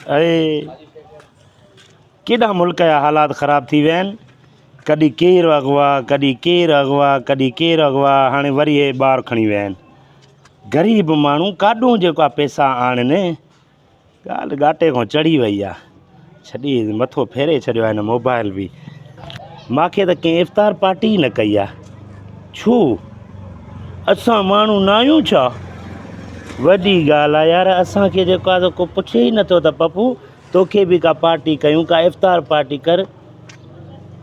अरे केॾा मुल्क जा हालात ख़राब थी विया आहिनि। कॾहिं केरु अगवा, कॾहिं केरु अगवा, कॾहिं केरु अगवा। हाणे वरी हे ॿार खणी विया आहिनि। ग़रीब माण्हू काॾूं जेका पैसा आणनि, ॻाल्हि घाटे खां चढ़ी वई आहे। छॾी मथो फेरे छॾियो आहे हिन मोबाइल बि। मूंखे त कंहिं इफ़्तार पार्टी ई न कई आहे। छो असां माण्हू न आहियूं छा? वॾी ॻाल्हि आहे यार। असांखे जेको आहे को पुछे ई नथो त पप्पू तोखे बि का पार्टी कयूं, का इफ़्तार पार्टी कर।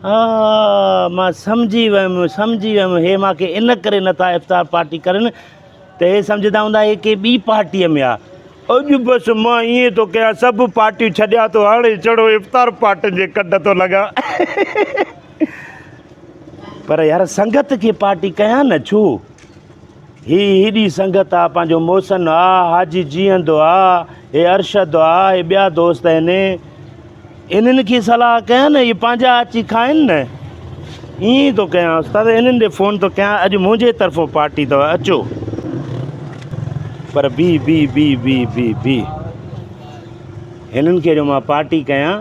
हा मां सम्झी वियुमि हे मूंखे इन करे नथा इफ़्तार पार्टी करनि त हे सम्झंदा हूंदा हे के ॿी पार्टीअ में आहे। अॼु बसि मां ईअं थो कयां, सभु पार्टियूं छॾियां थो, हाणे चढ़ो इफ़्तार पार्टियुनि जे कॾ थो लॻा। पर यार संगत खे पार्टी कयां न, छो हेॾी संगत आहे। पंहिंजो मोहसिन आहे, हाजी जीअंदो आहे, हे अरशद आहे, हे ॿिया दोस्त आहिनि, इन्हनि खे सलाह कयां न, इहे पंहिंजा अची खाइनि न। ईअं थो कयां उस्ताद, इन्हनि ॾे फ़ोन थो कयां, अॼु मुंहिंजे तरफ़ों पार्टी अथव, अचो। पर बी हिननि खे जो मां पार्टी कयां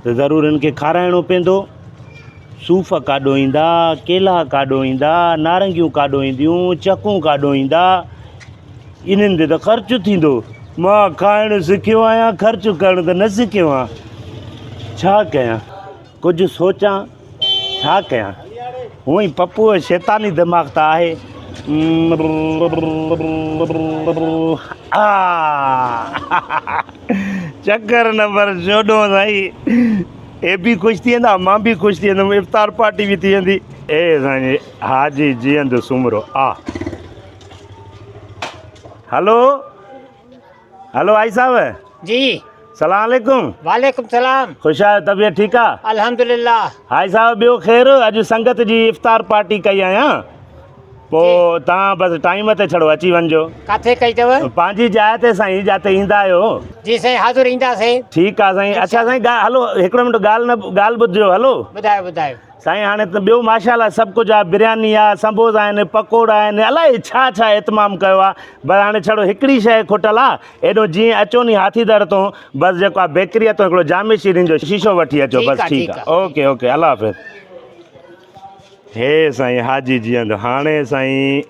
त ज़रूरु हिननि खे खाराइणो पवंदो। सूफ़ काॾो ईंदा, केला काॾो ईंदा, नारंगियूं काॾो ईंदियूं, चकूं काॾो ईंदा। इन्हनि ते त ख़र्चु थींदो। मां खाइणु सिखियो आहियां, ख़र्चु करणु त न सिखियो आहियां। छा कयां? कुझु सोचां, छा कयां? हूअं ई पप्पूअ जो शैतानी दिमाग़ त आहे। चकर नंबर छोड़ो साईं। हे बि ख़ुशि थी वेंदा, मां बि ख़ुशि थी वेंदुमि, इफ़्तार पार्टी बि थी वेंदी। साईं हाजी जीअंदो सुमरो हलो हलो आई साहब जी। सलाम अलैकुम। वालेकुम सलाम। ख़ुशि आहियो? तबियत ठीकु आहे? अल्हम्दुलिल्लाह। हाई साहब ॿियो ख़ैरु? अॼु संगत जी इफ़्तार पार्टी कई आहियां, पोइ तव्हां बसि टाइम ते छड़ो अची वञिजो। किथे कई अथव? पंहिंजी जाइ ते साईं, जिते ईंदा आहियो। जी साईं, हाज़ुर ईंदासीं। ठीकु आहे साईं। अच्छा साईं हलो हिकिड़ो मिंट ॻाल्हि ॿुधिजो। हलो ॿुधायो साईं, हाणे त ॿियो माशाल्लाह सभु कुझु आहे। बिरयानी आहे, समोसा आहिनि, पकोड़ा आहिनि, अलाए छा छा इतमामु कयो आहे। बसि हाणे छड़ो हिकिड़ी शइ खुटल आहे। एॾो जीअं अचो नी हाथीदर तां, बसि जेको आहे बेकरीअ तां हिकिड़ो जामे शीरीन जो शीशो वठी अचो। बसि ठीकु आहे। ओके अल्लाह हाफ़िज़। हे साईं हाजी जीअंदो। हाणे साईं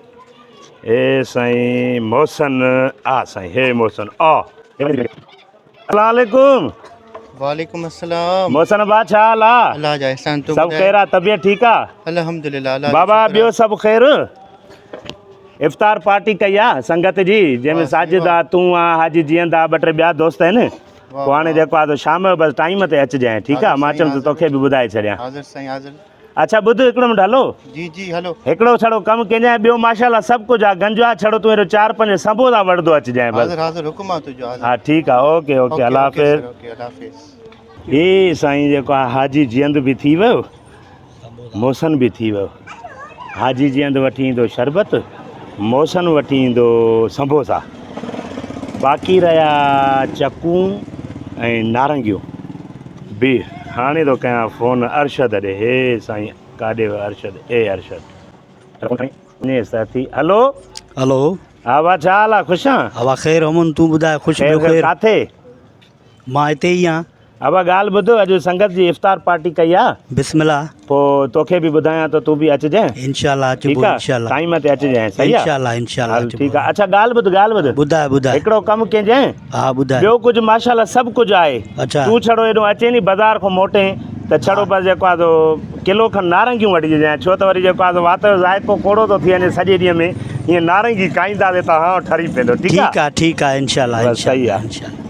हे साईं मोहसिन साईं, हे मोहसिन अस्सलाम वालेकुम। वालेकुम अस्सलाम। मोहसिन बा छा हाल आहे? अल्लाह जा एहसान। तो सभु ख़ैर आहे? तबियत ठीकु आहे? अल्हम्दुलिल्लाह। बाबा ॿियो सभु ख़ैरु? इफ़्तार पार्टी कई आहे संगत जी, जंहिंमें साजिद आहे, तूं आहे, हाजी जीअंद आहे, ॿ टे ॿिया दोस्त आहिनि। पोइ हाणे जेको आहे शाम जो बसि टाइम ते अचिजांइ। ठीकु आहे? मां चयुमि त तोखे बि ॿुधाए छॾियां। हाज़िर साईं हाज़िर। अच्छा ॿुध हिकिड़ो मिंट। हलो जी हलो। हिकिड़ो छड़ो कमु कजांइ, ॿियो माशाल्लाह सभु कुझु आहे, गंज आहे। छड़ो तूं हेॾो 4-5 समोसा वठंदो अचिजांइ बसि। हाज़िर हुकुम आहे तुंहिंजो। हा ठीकु आहे। ओके अल्लाह हाफ़िज़। हे साईं जेको आहे हाजी जीअंद बि थी वियो, मोहसिन बि थी वियो। हाजी जीअंद वठी ईंदो शरबत, मोहसिन वठी ईंदो समोसा, बाक़ी रहिया चकूं ऐं नारंगियूं बि। हाणे थो कयां फ़ोन अरशद ॾे। हे साईं काॾे वियो अरशद? साथी हलो हा वाह छा हाल आहे? ख़ुशि आहीं? हवा ख़ैर अमन, तूं ॿुधाए? ख़ुशि ख़ैर। किथे? मां हिते ई आहियां। अबा ॻाल्हि ॿुधो, अॼु संगत जी इफ़्तार पार्टी कई आहे। बिस्मिल्लाह। पोइ तोखे बि ॿुधायां त तूं बि अचिजांइ। इंशाल्लाह ठीकु आहे? टाइम ते अचिजांइ। सही आहे? इंशाल्लाह। ठीकु आहे। अच्छा ॻाल्हि ॿुध। ॿुधाए। हिकिड़ो कमु कजांइ। हा ॿुधाए। ॿियो कुझु माशाल्लाह सभु कुझु आहे। अच्छा। तूं छड़ो हेॾो अचे नी बाज़ार खां मोटे त छड़ो बसि जेको आहे किलो खनि नारंगियूं वठी छो त वरी जेको आहे वात जो ज़ाइको कोड़ो थो थी वञे सॼे ॾींहं में। हीअं नारंगी खाईंदासीं त हा ठरी पवंदो। ठीकु आहे इंशाल्लाह। सही आहे।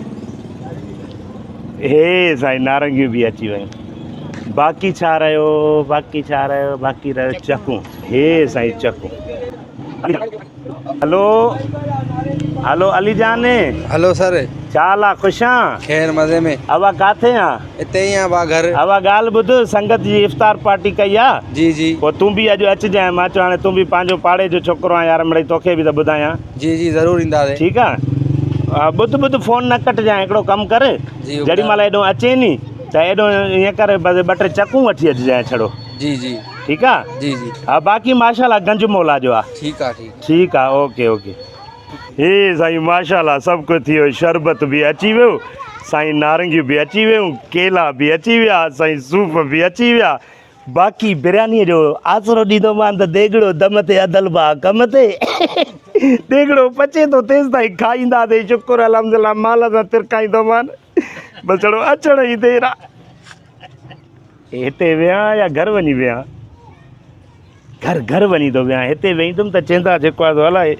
हे साईं नारंगियूं बि अची वियूं। बाक़ी छा रहियो? बाक़ी रहियो चकूं। हे साईं चकूं। हलो अली जान। Hello sir. छा हाल आहे? ख़ुशि आहीं? खैर मज़े में। अवा किथे आहे? हिते ई आहियां घर। अवा ॻाल्हि ॿुध, संगत जी इफ़्तार पार्टी कई आहे। जी पोइ तूं बि अॼु अचिजांइ। मां चयो हाणे तूं बि पंहिंजो पाड़े जो छोकिरो आहे यार, मिड़ई तोखे बि त ॿुधायां। जी ज़रूरु ईंदासीं। ठीकु आहे? ॿुध फ़ोन न कटिजांइ। हिकिड़ो कमु कर, जेॾी महिल हेॾो अचे नी त हेॾो ईअं करे बसि 2-3 चकूं वठी अचिजांइ छड़ो। जी ठीकु आहे? जी हा बाक़ी माशाल्लाह गंज मौला जो आहे। ठीकु आहे। ओके। हे साईं माशाल्लाह सभु कुझु थी वियो। शरबत बि अची वियो, साईं नारंगियूं बि अची वियूं, केला बि अची विया, साईं सूप बि अची विया। बाक़ी बिरयानीअ जो आसिरो ॾींदोमान त देगिड़ो दम ते अदल भा कम ते। देगिड़ो पचे थो तेसि ताईं खाईंदासीं, शुकुर अलहमदिल्ला माल सां तिरकाईंदोमान। बसि चढ़ो अचण जी देरि आहे। हिते वियां या घर वञी वियां? घर वञी थो वियां। हिते वेहींदुमि त चवंदा जेको आहे अलाए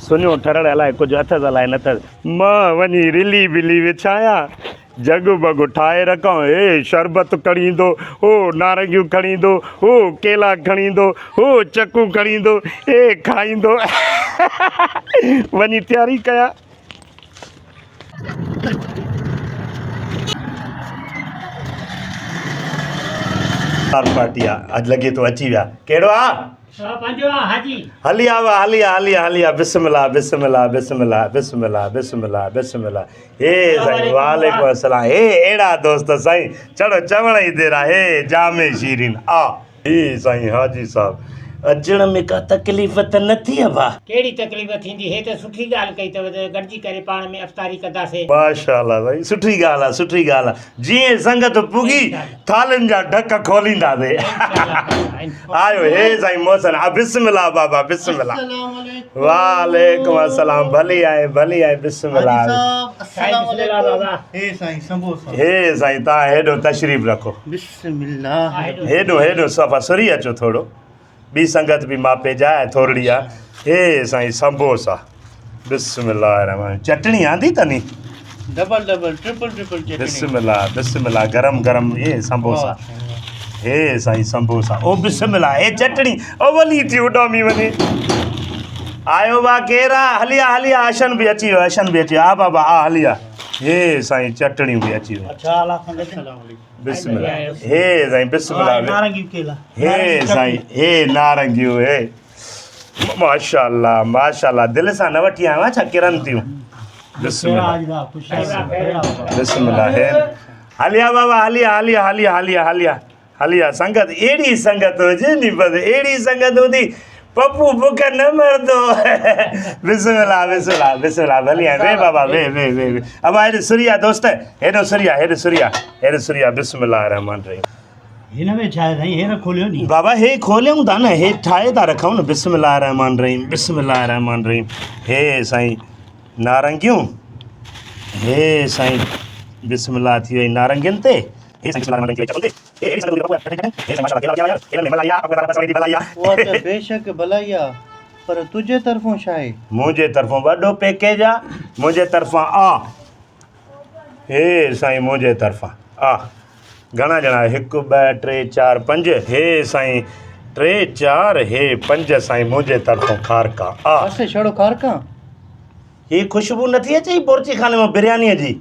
सुञो ठरड़ अलाए कुझु अथसि अलाए न अथसि। मां वञी रिली बिली विछायां, जग बग ठाहे रखां, हे शरबत खणी ईंदो, हो नारंगियूं खणी ईंदो, हो केला खणी ईंदो, हो चकू खणी ईंदो, हे खाईंदो। वञी तयारी कयां। पार्टी आहे अॼु लॻे थो अची विया। कहिड़ो आहे? पंहिंजो हाजी हली आवा हली आ बिस्मिल्लाह बिस्मिल्लाह बिस्मिल्लाह बिस्मिल्लाह बिस्मिल्लाह बिस्मिल्लाह। हे साईं वालेकुम अस्सलाम। हे अहिड़ा दोस्त साईं, चढ़ो चवण जी देरि आहे। हे जामे शीरीन आ। हे साईं हाजी साहब अचण में का तकलीफ़ त न थी अबा? कहिड़ी तकलीफ़ थींदी? हे त सुठी ॻाल्हि कई अथव त गॾिजी करे पाण में अफ़्तारी कंदासीं। माशाअल्लाह साईं सुठी ॻाल्हि आहे सुठी ॻाल्हि आहे। जीअं संगत पुगी थालियुनि जा ढक खोलींदासीं। आयो हे साईं मोहसिन बिस्मिल्लाह बाबा बिस्मिल्लाह। वालेकुम अस्सलाम। भली आहे बिस्मिल्लाह। हे साईं समोसा। हे साईं तव्हां हेॾो तशरीफ़ रखो। बिस्मिल्लाह। हेॾो सफ़ा सुरी अचो थोरो, ॿी संगत बि मापे जाए थोरी आहे। हे साईं संबोसा बिस्मिल्लाह रहमान। चटणी आंदी तनी? डबल ट्रिपल चटनी। बिस्मिल्लाह बिस्मिल्लाह। गरम गरम ये संबोसा। हे साईं संबोसा। ओ बिस्मिल्लाह। हे चटणी ओ वली थी उॾामी वञे। आयो बा केरा? हलिया अशन बि अची वियो आ बाबा आ हलिया। हे साईं चटणियूं बि अची वियूं। अच्छा अला संगत बिस्मिल्लाह। हे साईं बिस्मिल्लाह। नारंगियूं केला। हे साईं हे नारंगियूं हे माशाअल्लाह माशाअल्लाह। दिलि सां न वठी आयो छा किरनि थियूं? बिस्मिल्लाह बिस्मिल्लाह। हे हलिया बाबा हलिया संगत। अहिड़ी संगत हुजे नी, बसि अहिड़ी संगत हूंदी पप्पू बुख न मरदो। बिस्मिल्लाह बिस्मिल्लाह बिस्मिल्लाह। भली आहे वे बाबा वे अब हेॾे सुरिया दोस्त, हेॾो सुरिया बिस्मिल्लाह रहमान रहीम। हिन में छा आहे साईं? हे खोलियो नी बाबा हे खोलियूं था न, हे ठाहे था रखूं न। बिस्मिल्लाह रहमान रहीम। हे साईं नारंगियूं। हे साईं बिस्मिल्लाह थी वई नारंगियुनि ते। हे साईं बिस्मिल्लाह रहमान रहीम। हे साईं माशाअल्लाह केला हे में मलाया वो त बेशक भलाइया, पर तुझे तरफों छा आहे? मुंहिंजे तरफ़ों वॾो पैकेज आहे। मुंहिंजे तरफ़ां आ। हे साईं मुंहिंजे तरफ़ां आ। घणा ॼणा? 1 2 3 4 5। हे साईं 3 4 हे 5 साईं मुंहिंजे तरफ़ों खारका आ। बसि छड़ो खारका? ही ख़ुशबू नथी अचे बोरची खाने में बिरयानीअ जी?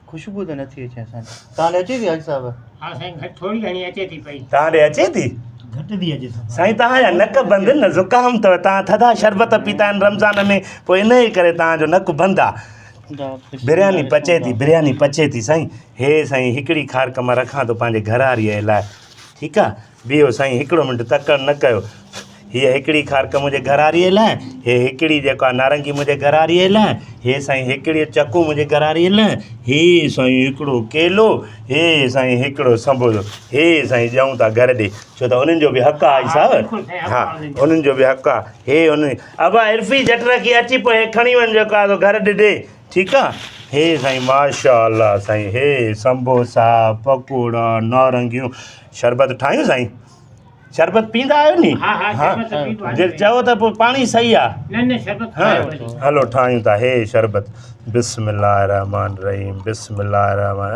खुशबू त नथी अचे असांखे। तव्हां अचे थी हाजी साहब? हा साईं थोरी घणी अचे थी पई। तव्हां ॾे अचे थी? घटि थी अचे साईं तव्हांजा नक बंदि न, ज़ुकाम अथव। तव्हां थधा शरबत पीता आहिनि रमज़ान में, पोइ इन ई करे तव्हांजो नक बंदि आहे। बिरयानी पचे थी साईं। हे साईं हिकिड़ी खारक मां रखां थो पंहिंजे घरवारीअ लाइ। ठीकु आहे बीहो साईं, हिकिड़ो मिंट तकड़ि न कयो। हीअ हिकिड़ी खारक मुंहिंजे घरवारीअ लाइ, हे हिकिड़ी जेको आहे नारंगी मुंहिंजे घरवारीअ लाइ, हे साईं हिकिड़ी चकू मुंहिंजे घरवारीअ लाइ, हे साईं हिकिड़ो केलो, हे साईं हिकिड़ो संबोसो। हे साईं ॾियूं था घर ॾे, छो त उन्हनि जो बि हक़ु आहे साहिबु। हा उन्हनि जो बि हक़ु आहे। हे उन अबा इर्फ़ी झट रखी अची पोइ हे खणी वञ जेको आहे घर ॾे। ठीकु आहे। हे साईं माशाअल्लाह साईं। हे संबोसा पकोड़ा नारंगियूं। शरबत ठाहियूं साईं? शरबत पींदा आहियो नी? हा जे चओ त पोइ पाणी सही आहे। न शरबत हाँ हलो ठाहियूं था। हे शरबत बिस्मिल्लाह रहमान रहीम बिस्मिल्लाह रहमान।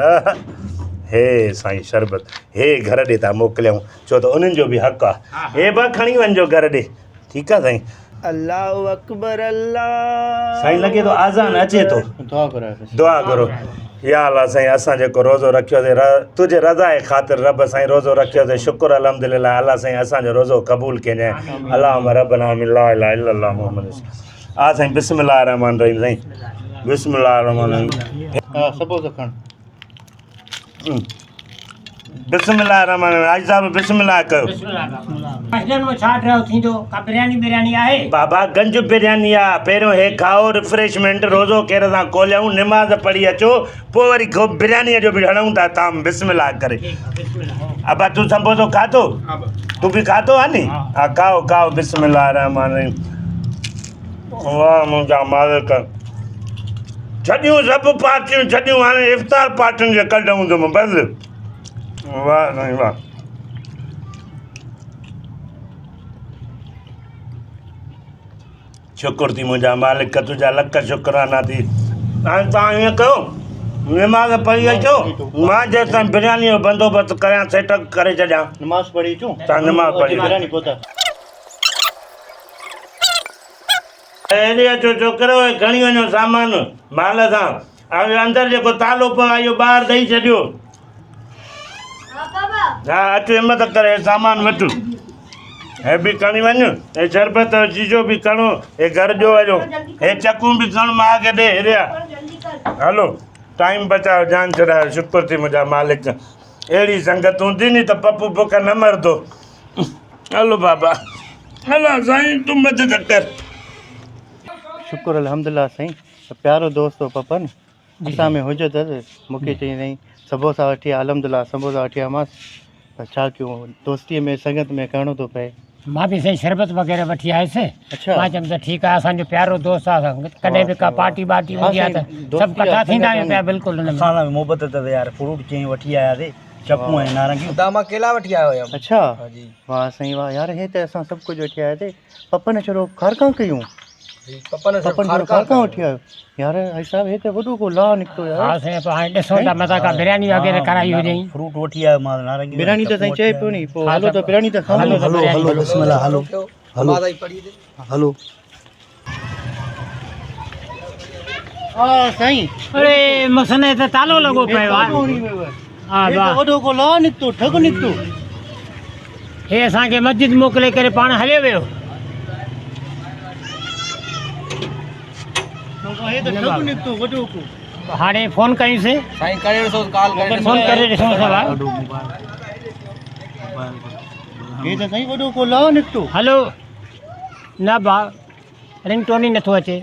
हे साईं शरबत हे घर ॾे था मोकिलियूं, छो त उन्हनि जो बि हक़ु आहे। हे बि खणी वञिजो घर ॾे। ठीकु आहे साईं। अल्लाहु अकबर अल्लाह। साईं लॻे थो आज़ान अचे थो। दुआ करो। या अल्लाह साईं असां जेको रोज़ो रखियोसीं तुंहिंजे रज़ा जे ख़ातिर रब साईं रोज़ो रखियोसीं, शुकुर अलहमदिल्ला। अल्लाह साईं असांजो रोज़ो क़बूल कजांइ। अल्लाहुम्मा रब्बना ला इलाहा इल्लल्लाह मुहम्मद। आ साईं बिस्मिल्लाह रहमान रहीम साईं बिस्मिल्लाह रहमान रहीम। हा सबोसा खण। बिस्मिल्लाह रहमान हाजी साहब बिस्मिल्लाह कयो मस्जिद में छा रहो थी तो का बिरयानी आहे बाबा गंज बिरयानी आहे पहिरियों हे खाओ रिफ्रेशमेंट रोज़ो केर सां खोलियूं निमाज़ पढ़ी अचो पोइ वरी बिरयानीअ जो बि हणूं था ताम बिस्मिल्लाह करे अबा तूं संबोसो खाधो तूं बि खाधो आहे नी हा खाओ खाओ बिस्मिल्लाह रहमान वाह मुंहिंजा मालिक छॾियूं सभु पार्टियूं छॾियूं हाणे इफ़्तार पार्टियुनि खे कढूं तुम बसि वाह साईं वाह शुक्र थी मुंहिंजा मालिक तुंहिंजा लख शुक्राना थी हाणे तव्हां ईअं कयो निमाज़ पढ़ी अचो मां जेसिताईं बिरयानी जो बंदोबस्तु करियां सेट करे छॾियां नमाज़ पढ़ी अचूं तव्हां नमाज़ पढ़ी बिरयानी पोता हेॾे अचो छोकिरो खणी वञो सामान माल सां ऐं अंदरि जेको तालो पियो आहे इहो ॿाहिरि ॾेई छॾियो हा अचु हिमत करे सामान वठु हे बि खणी वञु हे शरबत जो शीशो बि खणो हे घर जो वञो हे चकूं बि खण मां खे ॾे हेॾे हलो टाइम बचायो जान छॾायो शुक्र थी मुंहिंजा मालिक अहिड़ी संगत हूंदी नी त पप्पू बुख न मरंदो हलो बाबा हलो साईं तूं मदद कर शुक्र अल्हम्दुलिल्लाह साईं प्यारो दोस्त हो पपन असां में हुजे त मूंखे चई साईं समोसा वठी आ अल्हम्दुलिल्लाह समोसा वठी आयोमांसि पर छा कयूं दोस्तीअ में संगत में करिणो थो पए मां भी सही शरबत वग़ैरह वठी आयुसि अच्छा मां चयमि त ठीकु आहे असांजो प्यारो दोस्त आहे कॾहिं बि का पार्टी वार्टी हूंदी आहे त दोस्ती सभु कठा आहे, थींदा संगत आहियूं में। पिया बिल्कुलु हुन में असां सां मोहबत अथव यार फ्रूट चई वठी आयासीं चकूं ऐं नारंगियूं दामा केला वठी आयो हुयमि अच्छा जी वाह साईं वाह यार हे त असां सभु कुझु वठी आयासीं पपन छड़ो कारकां कयूं पपन पपन छड़ो कारकां वठी आयो यार भाई साहब हे त वॾो को ला निकितो हा यार साईं पोइ हाणे ॾिसूं था मथां का बिरयानी वग़ैरह कराई हुजई फ्रूट वठी आयो मां नारंगियूं बिरयानी त साईं चए पियो नी पोइ हलो त बिरयानी त खाऊं हलो त हलो बिरयानी हलो बिस्मिल्लाह हलो हलो माता जी पढ़ी दे हलो हा साईं अरे मसने ते तालो लॻो पियो आहे हा हे त वाह वॾो को ला निकितो ठग निकितो हे असांखे मस्जिद मोकिले करे पाण हलियो वियो हे त ठग निकितो वॾो को हाणे फ़ोन कयूंसीं साईं करे ॾिसो कॉल करे फ़ोन करे ॾिसूं था हे त साईं वॾो को ला निकितो हलो न भाउ रिंगटोन ई नथो अचे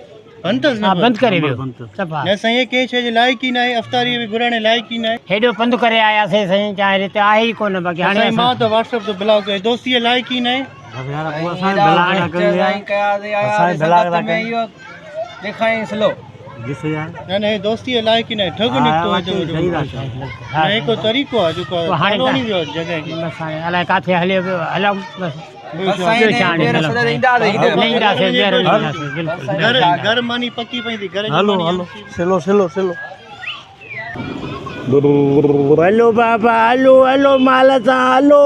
अंतस हा न बंदि करे वियो सफ़ा न साईं कंहिं शइ जे लाइक़ ई न आहे अफ़्तारी बि घुराइण लाइक़ ई न आहे हेॾो पंधु करे आयासीं साईं चाहे हिते आहे ई कोन बाक़ी हाणे साईं मां त व्हाट्सएप ते ब्लॉक कयो दोस्तीअ लाइक़ ई न आहे साईं कया दे आया संगत में इहो ॾेखारियईं स्लो न न हे दोस्तीअ लाइक़ ई न आहे ठग निकितो हेॾो वॾो हा न हिकु तरीक़ो आहे जेको पोइ हाणे हाणे वञी वियो जॻह खे बसि हाणे अलाए किथे हलियो पियो हलऊं बसि बस साईं ने ॿेर सॼा ईंदा न ईंदासीं ॿीहर ईंदासीं बिल्कुलु घर मानी पकी पई थी घर जी हलो मानी हलो सिलो सिलो सिलो हलो बाबा हलो हलो माल सां हलो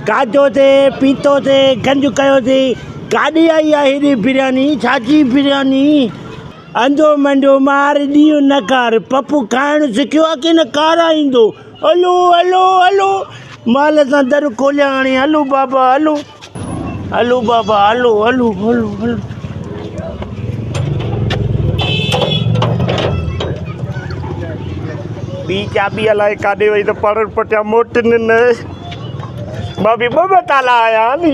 खाधोसीं पीतोसीं गंज कयोसीं काॾे आई आहे हेॾी बिरयानी छाजी बिरयानी अंधो मंडो मार ॾींहुं न कार पप्पू खाइणु सिखियो आहे की न खाराईंदो हलो हलो हलो माल सां दर खोलिया हाणे हलो बाबा हलो हलो बाबा हलो हलो हलो हलो ॿी चाबी अलाए काॾे वई त पाण पटिया मोटनि न मां बि ॿ ताला आया नी